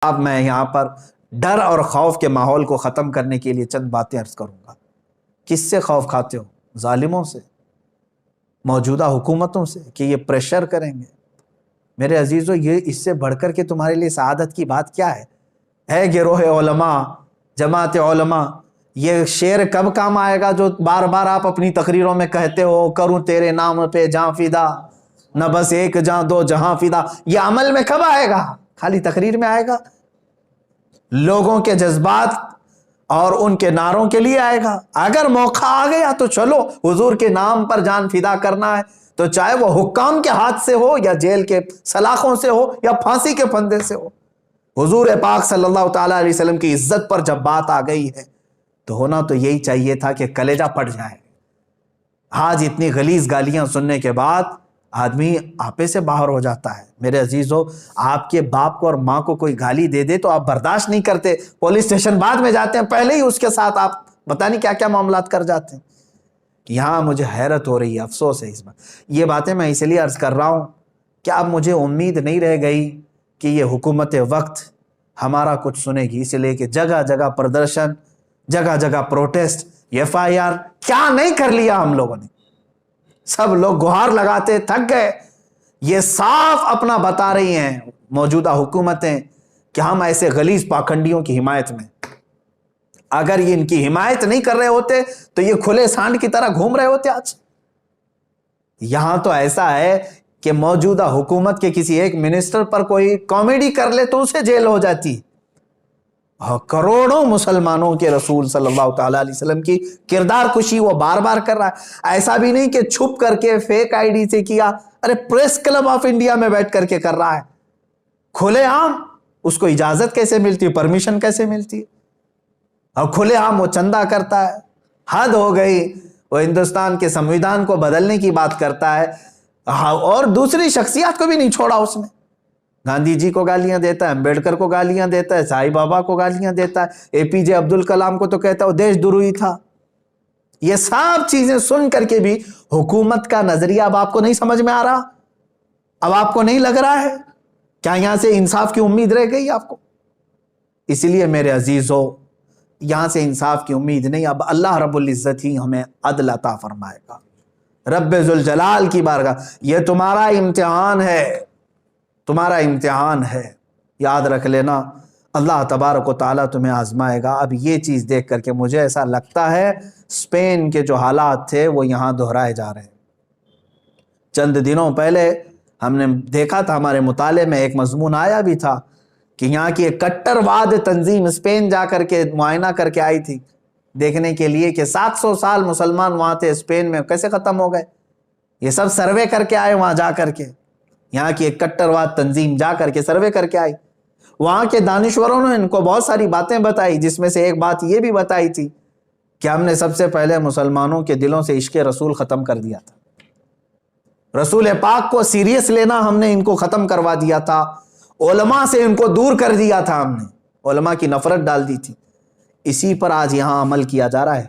اب میں یہاں پر ڈر اور خوف کے ماحول کو ختم کرنے کے لیے چند باتیں عرض کروں گا۔ کس سے خوف کھاتے ہو؟ ظالموں سے، موجودہ حکومتوں سے، کہ یہ پریشر کریں گے۔ میرے عزیزو، یہ اس سے بڑھ کر کے تمہارے لیے سعادت کی بات کیا ہے؟ اے گروہ علماء، جماعت علماء، یہ شعر کب کام آئے گا جو بار بار آپ اپنی تقریروں میں کہتے ہو، کروں تیرے نام پہ جاں فدا، نہ بس ایک جاں دو جہاں فدا؟ یہ عمل میں کب آئے گا؟ خالی تقریر میں آئے گا؟ لوگوں کے جذبات اور ان کے نعروں کے لیے آئے گا؟ اگر موقع آ گیا تو چلو، حضور کے نام پر جان فدا کرنا ہے تو چاہے وہ حکام کے ہاتھ سے ہو یا جیل کے سلاخوں سے ہو یا پھانسی کے پھندے سے ہو۔ حضور پاک صلی اللہ تعالیٰ علیہ وسلم کی عزت پر جب بات آ گئی ہے تو ہونا تو یہی چاہیے تھا کہ کلیجہ پھٹ جائے۔ آج اتنی غلیظ گالیاں سننے کے بعد آدمی آپے سے باہر ہو جاتا ہے۔ میرے عزیزو، آپ کے باپ کو اور ماں کو کوئی گالی دے دے تو آپ برداشت نہیں کرتے، پولیس اسٹیشن بعد میں جاتے ہیں، پہلے ہی اس کے ساتھ آپ پتہ نہیں کیا کیا معاملات کر جاتے ہیں۔ یہاں مجھے حیرت ہو رہی ہے، افسوس ہے اس بات۔ یہ باتیں میں اس لیے عرض کر رہا ہوں کہ اب مجھے امید نہیں رہ گئی کہ یہ حکومت وقت ہمارا کچھ سنے گی، اس لیے کہ جگہ جگہ پردرشن، جگہ جگہ پروٹیسٹ، FIR، کیا نہیں کر لیا ہم لوگوں نے۔ سب لوگ گہار لگاتے تھک گئے۔ یہ صاف اپنا بتا رہی ہیں موجودہ حکومتیں کہ ہم ایسے غلیظ پاکھنڈیوں کی حمایت میں، اگر یہ ان کی حمایت نہیں کر رہے ہوتے تو یہ کھلے سانڈ کی طرح گھوم رہے ہوتے آج۔ یہاں تو ایسا ہے کہ موجودہ حکومت کے کسی ایک منسٹر پر کوئی کامیڈی کر لے تو اسے جیل ہو جاتی۔ کروڑوں مسلمانوں کے رسول صلی اللہ تعالیٰ علیہ وسلم کی کردار کشی وہ بار بار کر رہا ہے۔ ایسا بھی نہیں کہ چھپ کر کے فیک ID سے کیا، ارے پریس کلب آف انڈیا میں بیٹھ کر کے کر رہا ہے، کھلے عام۔ اس کو اجازت کیسے ملتی، پرمیشن کیسے ملتی؟ اور کھلے عام وہ چندہ کرتا ہے۔ حد ہو گئی، وہ ہندوستان کے سمویدھان کو بدلنے کی بات کرتا ہے اور دوسری شخصیات کو بھی نہیں چھوڑا اس نے۔ گاندھی جی کو گالیاں دیتا ہے، امبیڈکر کو گالیاں دیتا ہے، سائی بابا کو گالیاں دیتا ہے، APJ عبد الکلام کو تو کہتا ہے وہ دیش دروہی تھا۔ یہ سب چیزیں سن کر کے بھی حکومت کا نظریہ اب آپ کو نہیں سمجھ میں آ رہا؟ اب آپ کو نہیں لگ رہا ہے؟ کیا یہاں سے انصاف کی امید رہ گئی آپ کو؟ اس لیے میرے عزیزو، یہاں سے انصاف کی امید نہیں، اب اللہ رب العزت ہی ہمیں عدل عطا فرمائے گا۔ رب ذوالجلال کی بارگاہ، یہ تمہارا امتحان ہے، تمہارا امتحان ہے، یاد رکھ لینا۔ اللہ تبارک و تعالیٰ تمہیں آزمائے گا۔ اب یہ چیز دیکھ کر کے مجھے ایسا لگتا ہے اسپین کے جو حالات تھے وہ یہاں دہرائے جا رہے ہیں۔ چند دنوں پہلے ہم نے دیکھا تھا، ہمارے مطالعے میں ایک مضمون آیا بھی تھا کہ یہاں کی ایک کٹر واد تنظیم اسپین جا کر کے معائنہ کر کے آئی تھی، دیکھنے کے لیے کہ 700 سال مسلمان وہاں تھے اسپین میں کیسے ختم ہو گئے۔ یہ سب سروے کر کے آئے وہاں جا کر کے، یہاں کی ایک کٹر واد تنظیم جا کر کے سروے کر کے آئی۔ وہاں کے دانشوروں نے ان کو بہت ساری باتیں بتائی، جس میں سے ایک بات یہ بھی بتائی تھی کہ ہم نے سب سے پہلے مسلمانوں کے دلوں سے عشق رسول ختم کر دیا تھا، رسول پاک کو سیریس لینا ہم نے ان کو ختم کروا دیا تھا، علماء سے ان کو دور کر دیا تھا، ہم نے علماء کی نفرت ڈال دی تھی۔ اسی پر آج یہاں عمل کیا جا رہا ہے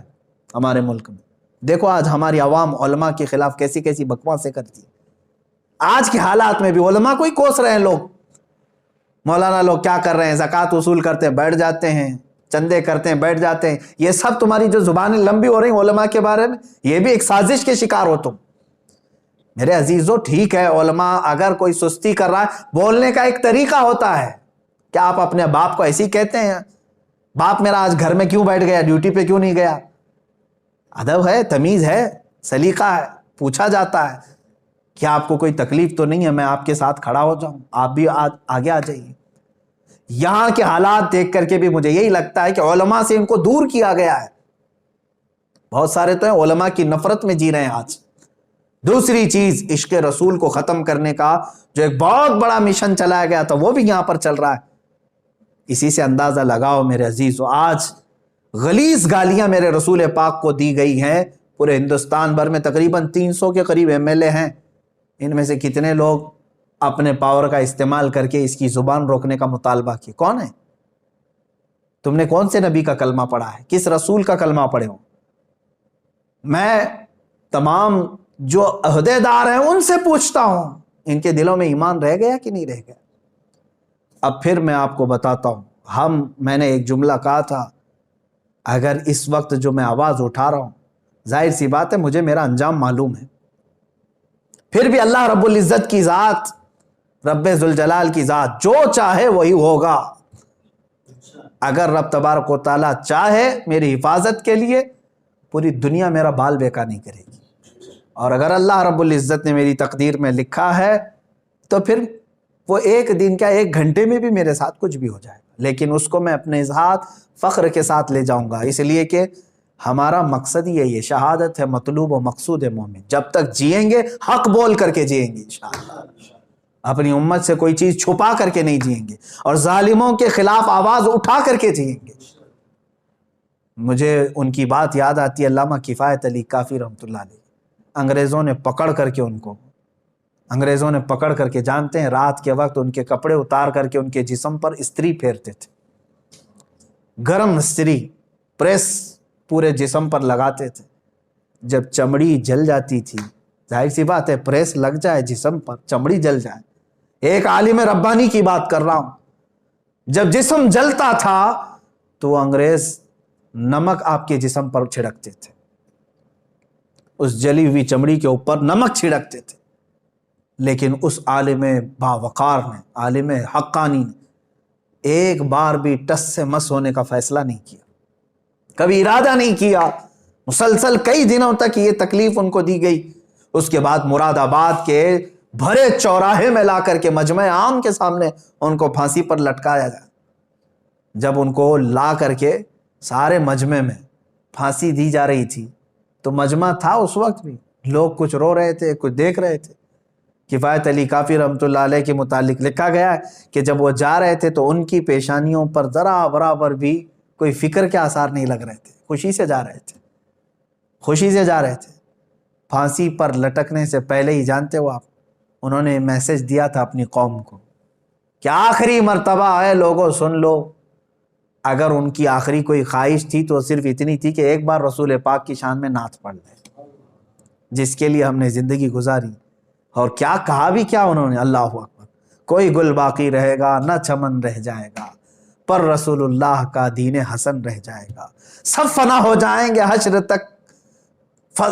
ہمارے ملک میں۔ دیکھو آج ہماری عوام علماء کے خلاف کیسی کیسی بکواسیں کرتی ہے۔ آج کے حالات میں بھی علماء کو ہی کوس رہے ہیں لوگ۔ مولانا لوگ کیا کر رہے ہیں؟ زکوٰۃ وصول کرتے ہیں بیٹھ جاتے ہیں، چندے کرتے ہیں بیٹھ جاتے ہیں۔ یہ سب تمہاری جو زبانیں لمبی ہو رہی ہیں علماء کے بارے میں، یہ بھی ایک سازش کے شکار ہو تم۔ میرے عزیزو، ٹھیک ہے علماء اگر کوئی سستی کر رہا ہے، بولنے کا ایک طریقہ ہوتا ہے۔ کیا آپ اپنے باپ کو ایسے ہی کہتے ہیں باپ میرا آج گھر میں کیوں بیٹھ گیا، ڈیوٹی پہ کیوں نہیں گیا؟ ادب ہے، تمیز ہے، سلیقہ ہے، پوچھا جاتا ہے کیا آپ کو کوئی تکلیف تو نہیں ہے، میں آپ کے ساتھ کھڑا ہو جاؤں، آپ بھی آگے آ جائیے۔ یہاں کے حالات دیکھ کر کے بھی مجھے یہی لگتا ہے کہ علماء سے ان کو دور کیا گیا ہے۔ بہت سارے تو ہیں علماء کی نفرت میں جی رہے ہیں آج۔ دوسری چیز، عشق رسول کو ختم کرنے کا جو ایک بہت بڑا مشن چلایا گیا تھا وہ بھی یہاں پر چل رہا ہے۔ اسی سے اندازہ لگاؤ میرے عزیزو، آج غلیظ گالیاں میرے رسول پاک کو دی گئی ہیں۔ پورے ہندوستان بھر میں تقریباً 300 کے قریب MLA ہیں، ان میں سے کتنے لوگ اپنے پاور کا استعمال کر کے اس کی زبان روکنے کا مطالبہ کیے؟ کون ہے؟ تم نے کون سے نبی کا کلمہ پڑھا ہے؟ کس رسول کا کلمہ پڑھے ہو؟ میں تمام جو عہدے دار ہیں ان سے پوچھتا ہوں، ان کے دلوں میں ایمان رہ گیا کہ نہیں رہ گیا؟ اب پھر میں آپ کو بتاتا ہوں، میں نے ایک جملہ کہا تھا، اگر اس وقت جو میں آواز اٹھا رہا ہوں، ظاہر سی بات ہے مجھے میرا انجام معلوم ہے، پھر بھی اللہ رب العزت کی ذات، رب ذوالجلال کی ذات جو چاہے وہی ہوگا۔ اگر رب تبارک و تعالیٰ چاہے میری حفاظت کے لیے، پوری دنیا میرا بال بیکا نہیں کرے گی، اور اگر اللہ رب العزت نے میری تقدیر میں لکھا ہے تو پھر وہ ایک دن کیا، ایک گھنٹے میں بھی میرے ساتھ کچھ بھی ہو جائے گا، لیکن اس کو میں اپنے ساتھ فخر کے ساتھ لے جاؤں گا، اس لیے کہ ہمارا مقصد یہی ہے، شہادت ہے مطلوب و مقصود مومن۔ جب تک جئیں گے حق بول کر کے جئیں گے انشاءاللہ، اپنی امت سے کوئی چیز چھپا کر کے نہیں جئیں گے، اور ظالموں کے خلاف آواز اٹھا کر کے جئیں گے۔ مجھے ان کی بات یاد آتی ہے، علامہ کفایت علی کافی رحمۃ اللہ علیہ، انگریزوں نے پکڑ کر کے جانتے ہیں، رات کے وقت ان کے کپڑے اتار کر کے ان کے جسم پر استری پھیرتے تھے، گرم استری پریس پورے جسم پر لگاتے تھے، جب چمڑی جل جاتی تھی، ظاہر سی بات ہے پریس لگ جائے جسم پر، چمڑی جل جائے، ایک عالم ربانی کی بات کر رہا ہوں، جب جسم جلتا تھا تو انگریز نمک آپ کے جسم پر چھڑکتے تھے، اس جلی ہوئی چمڑی کے اوپر نمک چھڑکتے تھے، لیکن اس عالم باوقار نے، عالم حقانی نے ایک بار بھی ٹس سے مس ہونے کا فیصلہ نہیں کیا، کبھی ارادہ نہیں کیا، مسلسل کئی دنوں تک یہ تکلیف ان کو دی گئی۔ اس کے بعد مراد آباد کے بھرے چوراہے میں لا کر کے مجمع عام کے سامنے ان کو پھانسی پر لٹکایا جائے۔ جب ان کو لا کر کے سارے مجمع میں پھانسی دی جا رہی تھی تو مجمع تھا اس وقت بھی، لوگ کچھ رو رہے تھے، کچھ دیکھ رہے تھے۔ کفایت علی کافی رحمۃ اللہ علیہ کے متعلق لکھا گیا ہے کہ جب وہ جا رہے تھے تو ان کی پیشانیوں پر ذرا برابر بھی کوئی فکر کے آثار نہیں لگ رہے تھے، خوشی سے جا رہے تھے۔ پھانسی پر لٹکنے سے پہلے ہی جانتے ہو آپ، انہوں نے میسج دیا تھا اپنی قوم کو کہ آخری مرتبہ ہے لوگوں سن لو۔ اگر ان کی آخری کوئی خواہش تھی تو صرف اتنی تھی کہ ایک بار رسول پاک کی شان میں نعت پڑھ لیں، جس کے لیے ہم نے زندگی گزاری۔ اور کیا کہا بھی کیا انہوں نے، اللہ اکبر، کوئی گل باقی رہے گا نہ چمن رہ جائے گا، پر رسول اللہ کا دین حسن رہ جائے گا، سب فنا ہو جائیں گے حشر تک،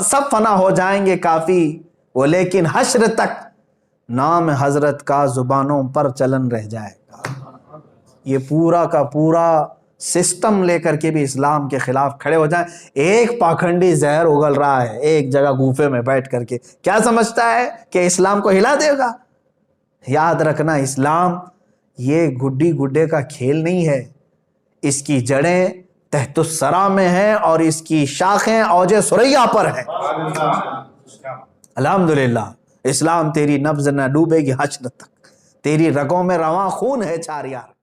سب فنا ہو جائیں گے کافی وہ، لیکن حشر تک نام حضرت کا زبانوں پر چلن رہ جائے گا۔ یہ پورا کا پورا سسٹم لے کر کے بھی اسلام کے خلاف کھڑے ہو جائیں۔ ایک پاکھنڈی زہر اگل رہا ہے ایک جگہ گوفے میں بیٹھ کر کے، کیا سمجھتا ہے کہ اسلام کو ہلا دے گا؟ یاد رکھنا، اسلام یہ گڈی گڈے کا کھیل نہیں ہے، اس کی جڑیں تحت الثری میں ہیں اور اس کی شاخیں اوج ثریا پر ہیں۔ الحمدللہ، اسلام تیری نبض نہ ڈوبے گی حشر تک، تیری رگوں میں رواں خون ہے چار یار۔